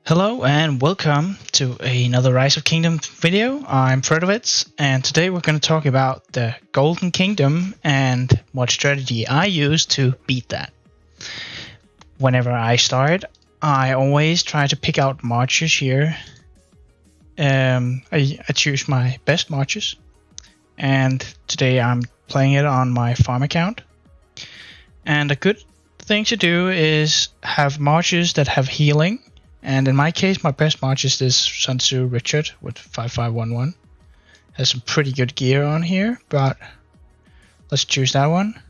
Hello and welcome to another Rise of Kingdom video. I'm Fredovitz, and today we're going to talk about the Golden Kingdom and what strategy I use to beat that. Whenever I start, I always try to pick out marches here. I choose my best marches, and today I'm playing it on my farm account. And a good thing to do is have marches that have healing. And in my case, my best march is this Sun Tzu Richard with 5511. Has some pretty good gear on here, but let's choose that one.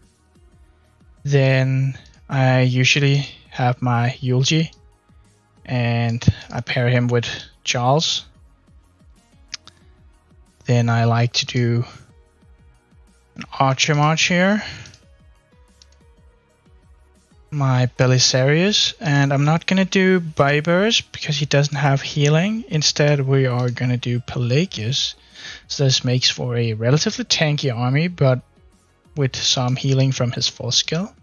Then I usually have my Yulji, and I pair him with Charles. Then I like to do an archer march here. My Belisarius, and I'm not gonna do Baiburs because he doesn't have healing. Instead, we are gonna do Pelagius. So this makes for a relatively tanky army, but with some healing from his full skill.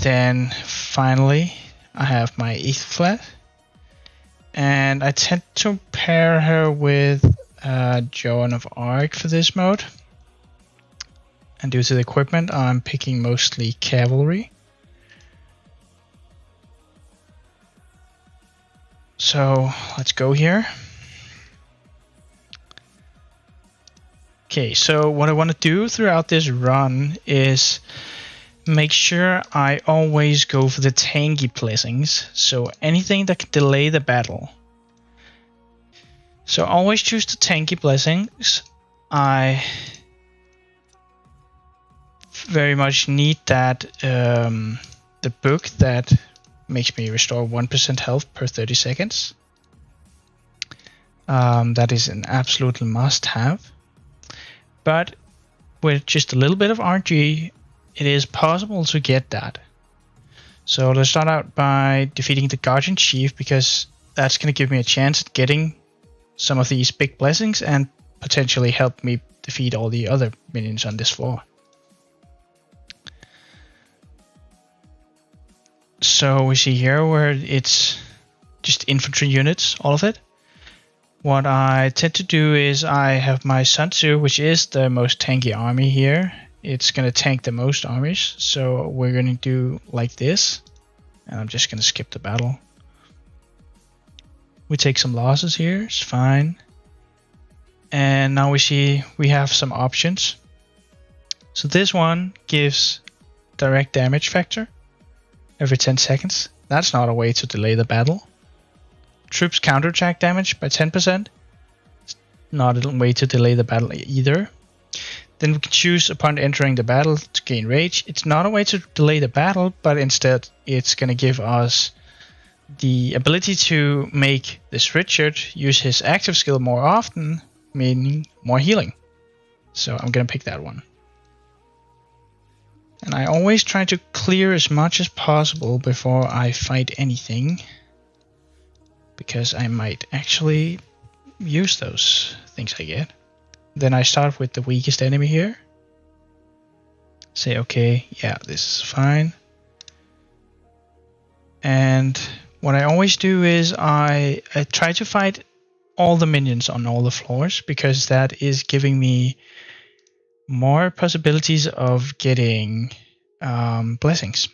Then finally, I have my Aethelflaed, and I tend to pair her with Joan of Arc for this mode. And due to the equipment, I'm picking mostly cavalry. So let's go here. Okay, so what I want to do throughout this run is make sure I always go for the tanky blessings. So anything that can delay the battle. So always choose the tanky blessings. I very much need that the book that makes me restore 1% health per 30 seconds. That is an absolute must-have. But with just a little bit of RG, it is possible to get that. So let's start out by defeating the Guardian Chief, because that's going to give me a chance at getting some of these big blessings and potentially help me defeat all the other minions on this floor. So we see here where it's just infantry units, all of it. What I tend to do is I have my Sun Tzu, which is the most tanky army here. It's going to tank the most armies. So we're going to do like this. And I'm just going to skip the battle. We take some losses here, it's fine. And now we see we have some options. So this one gives direct damage factor every 10 seconds. That's not a way to delay the battle. Troops counterattack damage by 10%. It's not a way to delay the battle either. Then we can choose upon entering the battle to gain rage. It's not a way to delay the battle, but instead it's going to give us the ability to make this Richard use his active skill more often, meaning more healing. So I'm going to pick that one. And I always try to clear as much as possible before I fight anything, because I might actually use those things I get. Then I start with the weakest enemy here. Say, okay, yeah, this is fine. And what I always do is I try to fight all the minions on all the floors, because that is giving me more possibilities of getting blessings.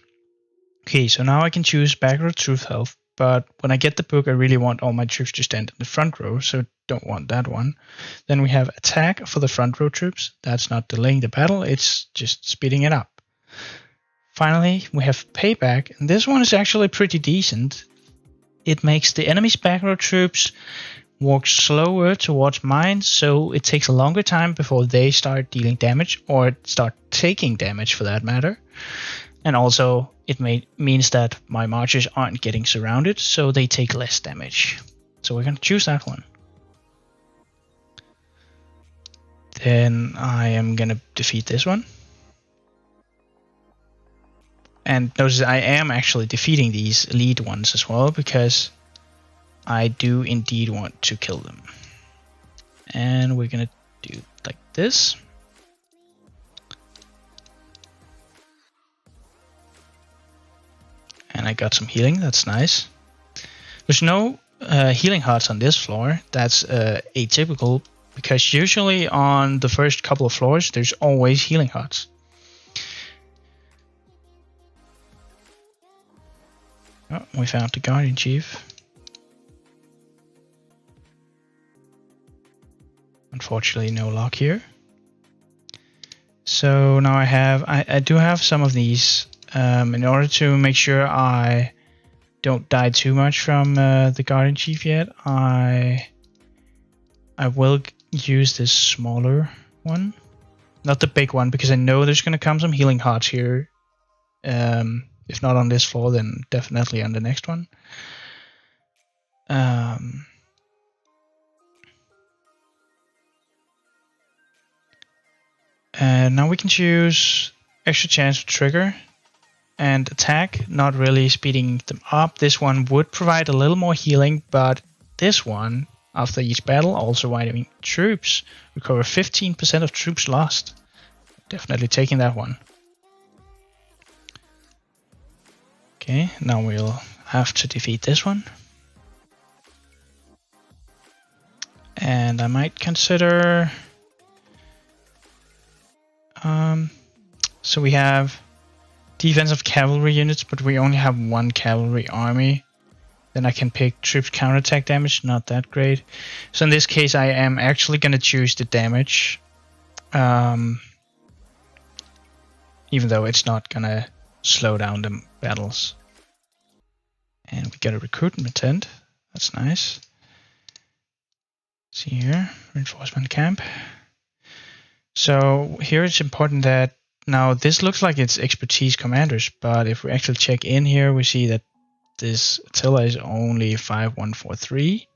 Okay, so now I can choose back row truth health, but when I get the book, I really want all my troops to stand in the front row, so don't want that one. Then we have attack for the front row troops. That's not delaying the battle, it's just speeding it up. Finally, we have payback, and this one is actually pretty decent. It makes the enemy's back row troops walk slower towards mine, so it takes a longer time before they start dealing damage, or start taking damage for that matter. And also it means that my marchers aren't getting surrounded, so they take less damage. So we're going to choose that one. Then I am going to defeat this one. And notice I am actually defeating these elite ones as well, because I do indeed want to kill them. And we're gonna do like this. And I got some healing, that's nice. There's no healing hearts on this floor. That's atypical, because usually on the first couple of floors there's always healing hearts. Oh, we found the Guardian Chief. Unfortunately, no luck here. So now I do have some of these. In order to make sure I don't die too much from the Guardian Chief yet, I will use this smaller one, not the big one, because I know there's going to come some healing hearts here. If not on this floor, then definitely on the next one. And now we can choose extra chance to trigger and attack, not really speeding them up. This one would provide a little more healing, but this one, after each battle, also reviving troops, recover 15% of troops lost. Definitely taking that one. Okay, now we'll have to defeat this one. And I might consider... so we have defensive cavalry units, but we only have one cavalry army. Then I can pick troops counterattack damage, not that great. So in this case I am actually going to choose the damage. Even though it's not going to slow down the battles. And we got a recruitment tent. That's nice. See here, reinforcement camp. So here it's important that now this looks like it's expertise commanders, but if we actually check in here, we see that this Attila is only 5143,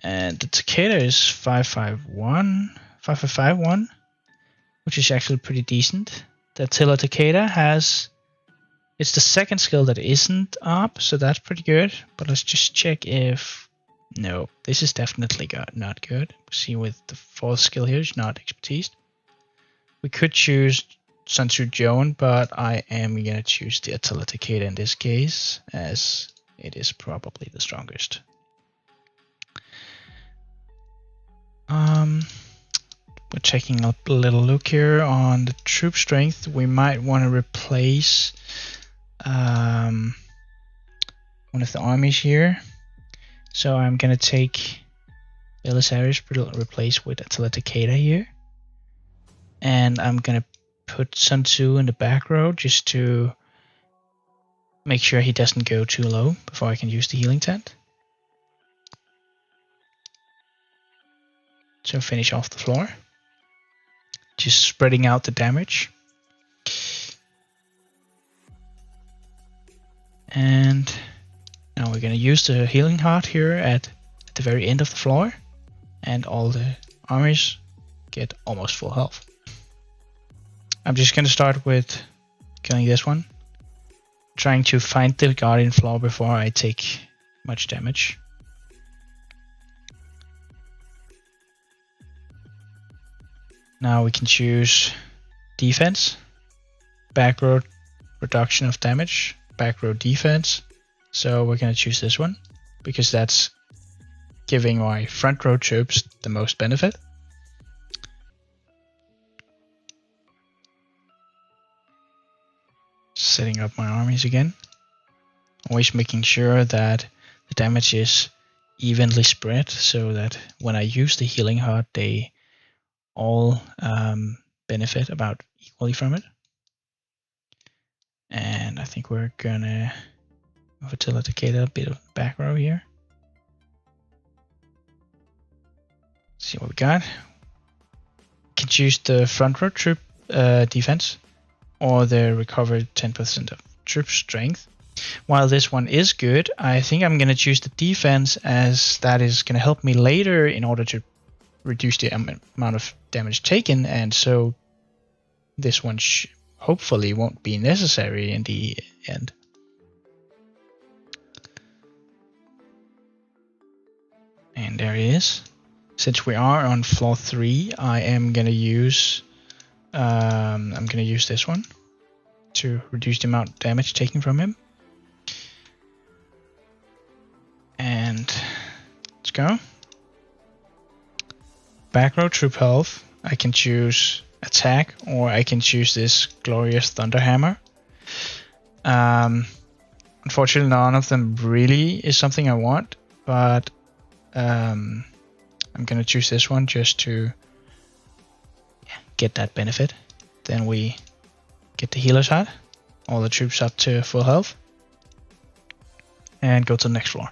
and the Takeda is 5551, which is actually pretty decent. The Attila Takeda has, it's the second skill that isn't up, so that's pretty good. But let's just check if, no, this is definitely not good. See, with the fourth skill here is not expertise. We could choose Sun Tzu Joan, but I am gonna choose the Attila Takeda in this case, as it is probably the strongest. We're taking a little look here on the troop strength. We might want to replace one of the armies here. So I'm gonna take Belisarius, replace with Attila Takeda here. And I'm gonna put Sun Tzu in the back row just to make sure he doesn't go too low before I can use the healing tent. So finish off the floor. Just spreading out the damage. And now we're gonna use the healing heart here at the very end of the floor. And all the armies get almost full health. I'm just gonna start with killing this one. Trying to find the Guardian flaw before I take much damage. Now we can choose defense, back row reduction of damage, back row defense. So we're gonna choose this one because that's giving my front row troops the most benefit. Setting up my armies again. Always making sure that the damage is evenly spread so that when I use the healing heart, they all benefit about equally from it. And I think we're gonna move Attila Takeda a bit of the back row here. See what we got. We can choose the front row troop defense or the recovered 10% of troop strength. While this one is good, I think I'm going to choose the defense, as that is going to help me later in order to reduce the amount of damage taken, and so this one hopefully won't be necessary in the end. And there it is. Since we are on floor 3, I am going to use this one to reduce the amount of damage taken from him. go. Back row troop health. I can choose attack, or I can choose this glorious thunder hammer. Unfortunately, none of them really is something I want, but I'm gonna choose this one just to get that benefit. Then we get the healer's hat, all the troops up to full health, and go to the next floor.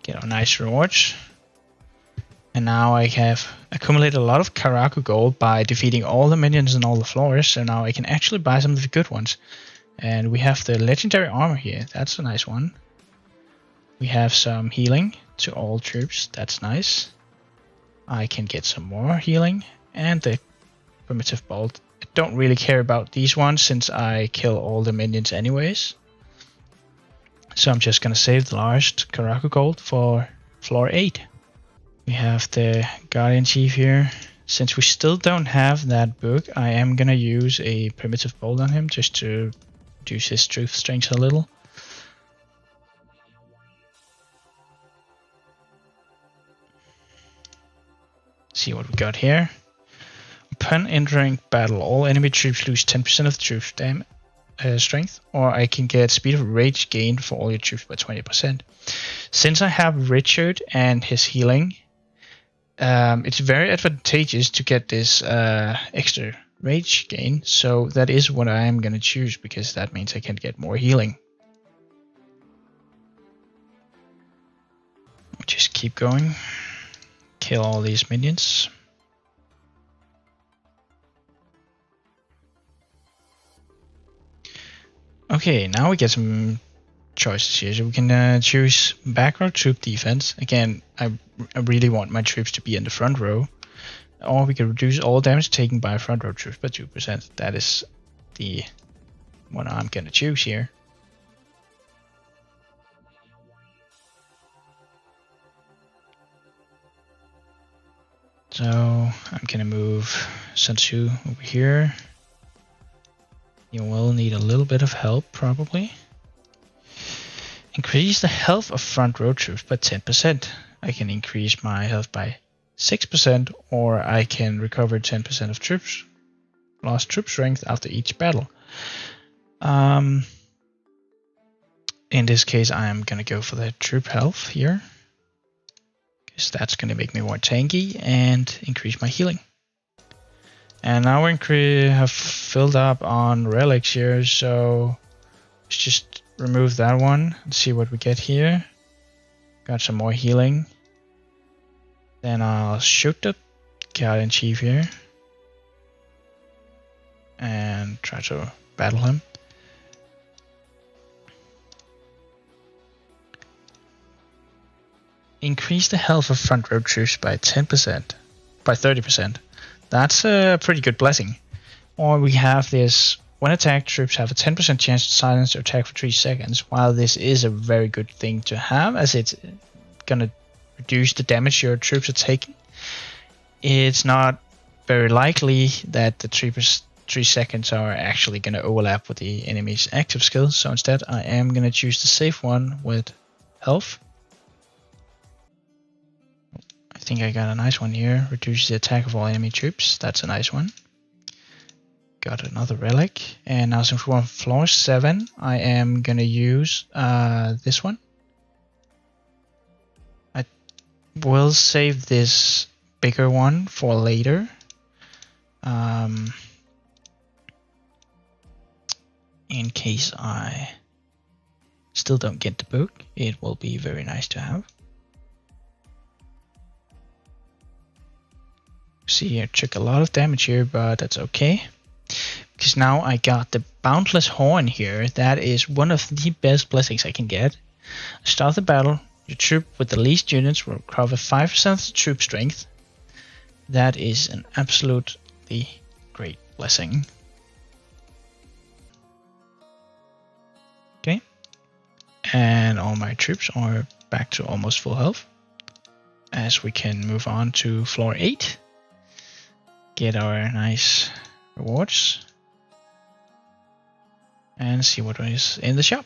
Get our nice rewards. And now I have accumulated a lot of Karaku gold by defeating all the minions on all the floors, so now I can actually buy some of the good ones. And we have the legendary armor here, that's a nice one. We have some healing to all troops, that's nice. I can get some more healing, and the primitive bolt. I don't really care about these ones since I kill all the minions anyways. So I'm just gonna save the last Karaku gold for floor 8. We have the Guardian Chief here. Since we still don't have that book, I am gonna use a primitive bolt on him just to reduce his truth strength a little. See what we got here. Upon entering battle, all enemy troops lose 10% of the troop strength, or I can get speed of rage gained for all your troops by 20%. Since I have Richard and his healing, it's very advantageous to get this extra rage gain, so that is what I am going to choose, because that means I can get more healing. We'll just keep going. Kill all these minions. Okay, now we get some choices here. So we can choose back row troop defense. Again, I really want my troops to be in the front row. Or we can reduce all damage taken by front row troops by 2%. That is the one I'm gonna choose here. So I'm gonna move Sun Tzu over here. You will need a little bit of help probably. Increase the health of front row troops by 10%. I can increase my health by 6%, or I can recover 10% of troops lost troop strength after each battle. In this case, I am gonna go for the troop health here, because that's gonna make me more tanky and increase my healing. And now we have filled up on relics here, so let's just remove that one and see what we get here. Got some more healing. Then I'll shoot the Guardian Chief here and try to battle him. Increase the health of front row troops by 30%. That's a pretty good blessing. Or we have this: when attacked, troops have a 10% chance to silence or attack for 3 seconds. While this is a very good thing to have, as it's gonna reduce the damage your troops are taking, it's not very likely that the 3 seconds are actually gonna overlap with the enemy's active skills. So instead, I am gonna choose the safe one with health. I think I got a nice one here. Reduces the attack of all enemy troops. That's a nice one. Got another relic. And now since we're on floor 7, I am gonna use this one. I will save this bigger one for later. In case I still don't get the book, it will be very nice to have. See, I took a lot of damage here, but that's okay, because now I got the Boundless Horn here. That is one of the best blessings I can get. Start the battle, your troop with the least units will recover 5% of the troop strength. That is an absolutely great blessing. Okay, and all my troops are back to almost full health, as we can move on to floor 8. Get our nice rewards and see what is in the shop.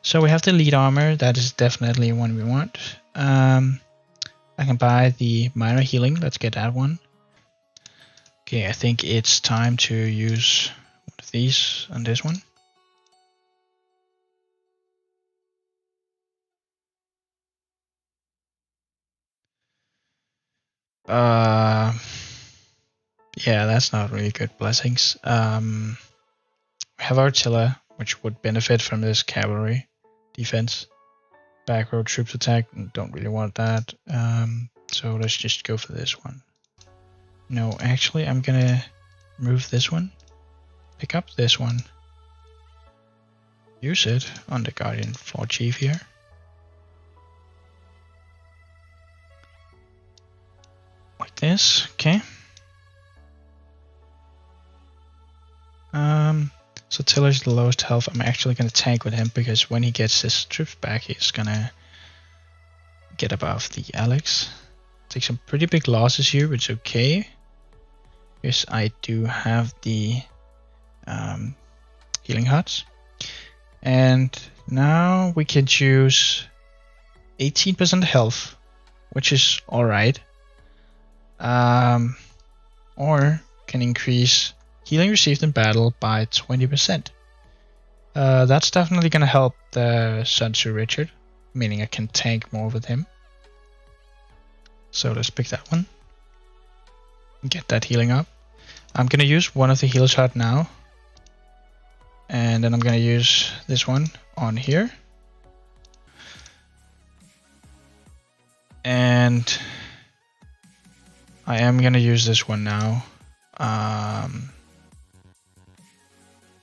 So we have the lead armor. That is definitely one we want. I can buy the minor healing. Let's get that one. Okay, I think it's time to use one of these on this one. Yeah, that's not really good blessings. We have artillery, which would benefit from this cavalry defense. Back row troops attack, don't really want that. So let's just go for this one. No, actually, I'm gonna remove this one. Pick up this one. Use it on the Guardian Floor Chief here. Like this, okay. So Tiller's the lowest health. I'm actually gonna tank with him because when he gets his troops back, he's gonna get above the Alex. Take some pretty big losses here, but it's okay. Because I do have the healing huts. And now we can choose 18% health, which is alright. Or can increase healing received in battle by 20%. That's definitely going to help the Sun Tzu Richard, meaning I can tank more with him. So let's pick that one. Get that healing up. I'm going to use one of the heal shot now. And then I'm going to use this one on here. And I am going to use this one now.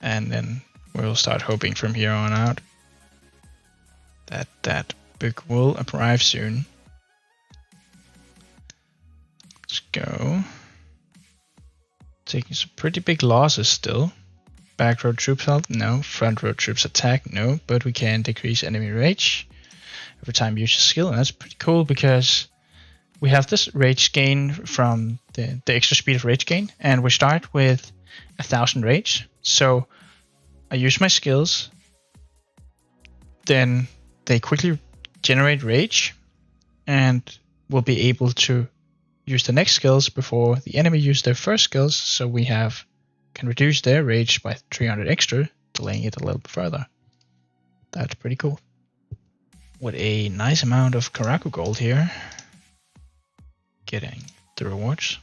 And then we'll start hoping from here on out that that book will arrive soon. Let's go. Taking some pretty big losses still. Back row troops health, no. Front row troops attack, no. But we can decrease enemy rage every time we use a skill, and that's pretty cool because we have this rage gain from the extra speed of rage gain, and we start with 1000 rage. So I use my skills, then they quickly generate rage, and we'll be able to use the next skills before the enemy use their first skills, so we can reduce their rage by 300 extra, delaying it a little bit further. That's pretty cool. With a nice amount of Karaku gold here, getting the rewards.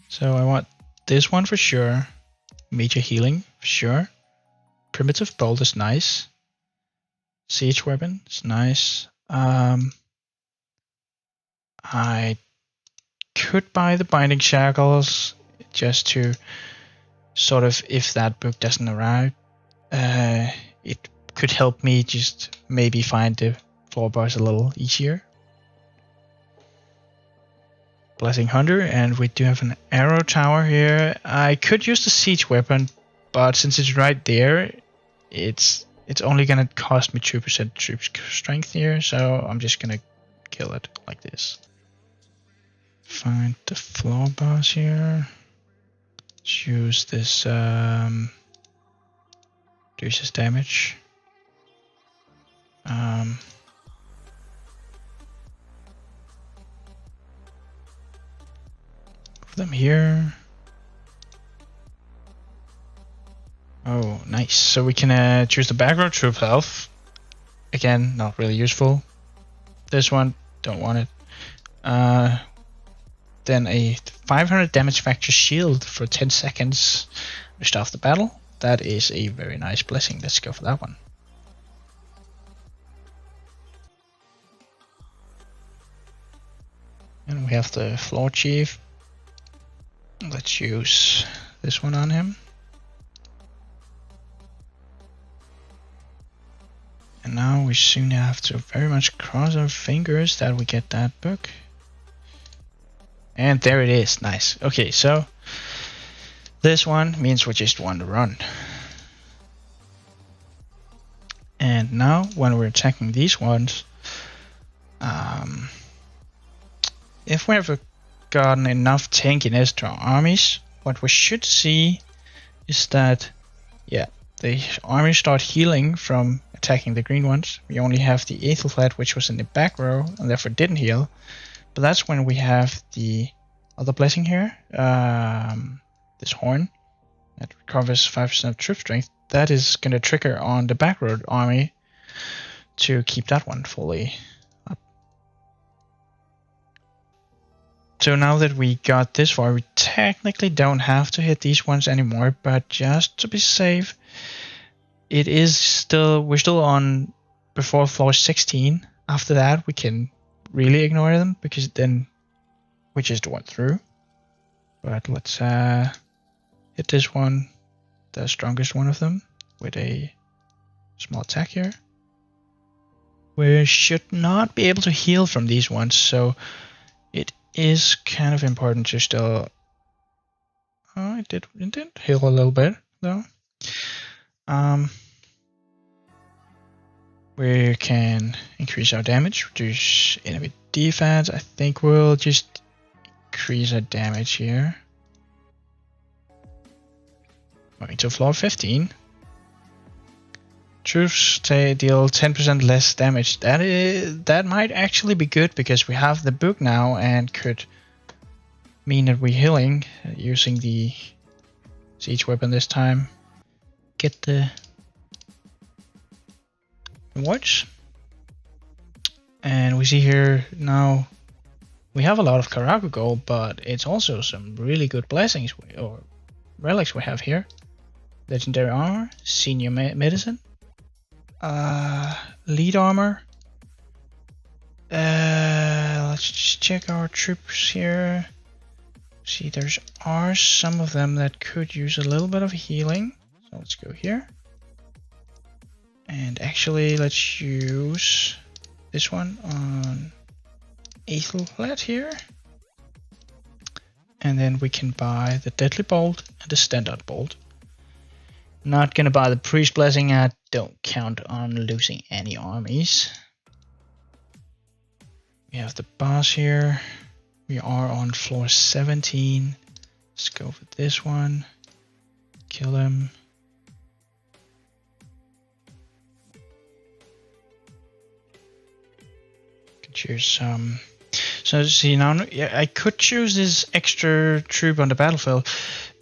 So I want this one for sure. Major healing for sure. Primitive bolt is nice. Siege weapon is nice. I could buy the binding shackles just to sort of, if that book doesn't arrive, it could help me just maybe find the floor bars a little easier. Blessing Hunter, and we do have an arrow tower here. I could use the siege weapon, but since it's right there, it's only gonna cost me 2% troop strength here, so I'm just gonna kill it like this. Find the floor bars here. Choose this reduces damage. Put them here. Oh, nice. So we can choose the back row troop health. Again, not really useful. This one, don't want it. Then a 500 damage factor shield for 10 seconds to start the battle. That is a very nice blessing. Let's go for that one. And we have the floor chief. Let's use this one on him. And now we soon have to very much cross our fingers that we get that book. And there it is. Nice. Okay, so this one means we just want to run. And now when we're attacking these ones, if we have gotten enough tankiness to our armies, what we should see is that, yeah, the army start healing from attacking the green ones. We only have the Aethelflaed, which was in the back row and therefore didn't heal. But that's when we have the other blessing here, this horn that recovers 5% of troop strength. That is going to trigger on the back row army to keep that one fully up. So now that we got this far, we technically don't have to hit these ones anymore, but just to be safe, we're still on before floor 16. After that, we can really ignore them because then we just went through. But let's hit this one, the strongest one of them, with a small attack here. We should not be able to heal from these ones, so it is kind of important to still... Oh, it did heal a little bit, though. We can increase our damage, reduce enemy defense. I think we'll just increase our damage here. Going to floor 15. Troops deal 10% less damage. That might actually be good because we have the book now and could mean that we're healing using the siege weapon this time. Get the rewards. And we see here now we have a lot of Karaku gold, but it's also some really good blessings or relics we have here. Legendary armor, senior medicine, lead armor. Let's just check our troops here. See, there are some of them that could use a little bit of healing. So let's go here. And actually, let's use this one on Aethelflaed here. And then we can buy the Deadly Bolt and the Standard Bolt. Not gonna buy the Priest Blessing. I don't count on losing any armies. We have the boss here. We are on floor 17. Let's go for this one. Kill him. Could choose some. So see now, yeah, I could choose this extra troop on the battlefield,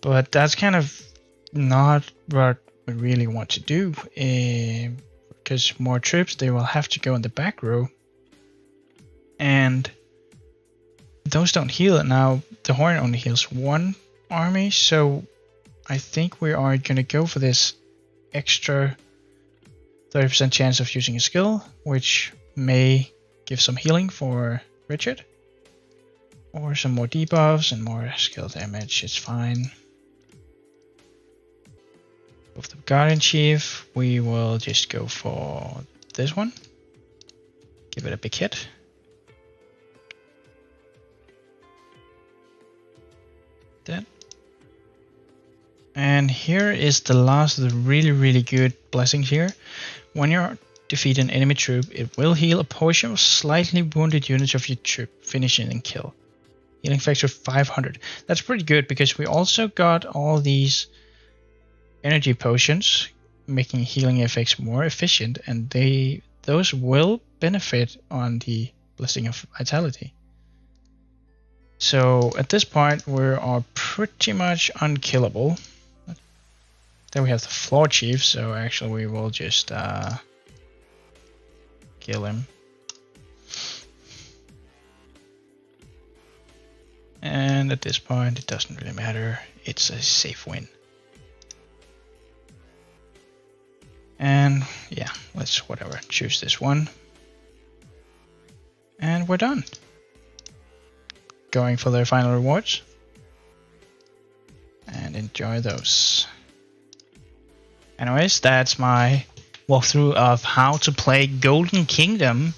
but that's kind of not what we really want to do, because more troops, they will have to go in the back row, and those don't heal. Now the horn only heals one army, so I think we are gonna go for this extra 30% chance of using a skill, which may give some healing for Richard, or some more debuffs and more skill damage. It's fine. With the Guardian Chief, we will just go for this one. Give it a big hit. That. And here is the last of the really good blessings here. When you defeat an enemy troop, it will heal a portion of slightly wounded units of your troop, finishing and kill. Healing factor 500. That's pretty good because we also got all these energy potions, making healing effects more efficient, and those will benefit on the Blessing of Vitality. So at this point we are pretty much unkillable. Then we have the Floor Chief, so actually we will just kill him. And at this point it doesn't really matter, it's a safe win. And yeah, let's choose this one. And we're done. Going for the final rewards. And enjoy those. Anyways, that's my walkthrough of how to play Golden Kingdom.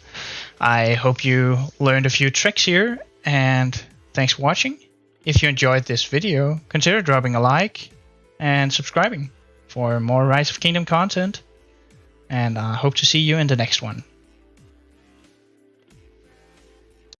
I hope you learned a few tricks here, and thanks for watching. If you enjoyed this video, consider dropping a like and subscribing for more Rise of Kingdom content. And I hope to see you in the next one.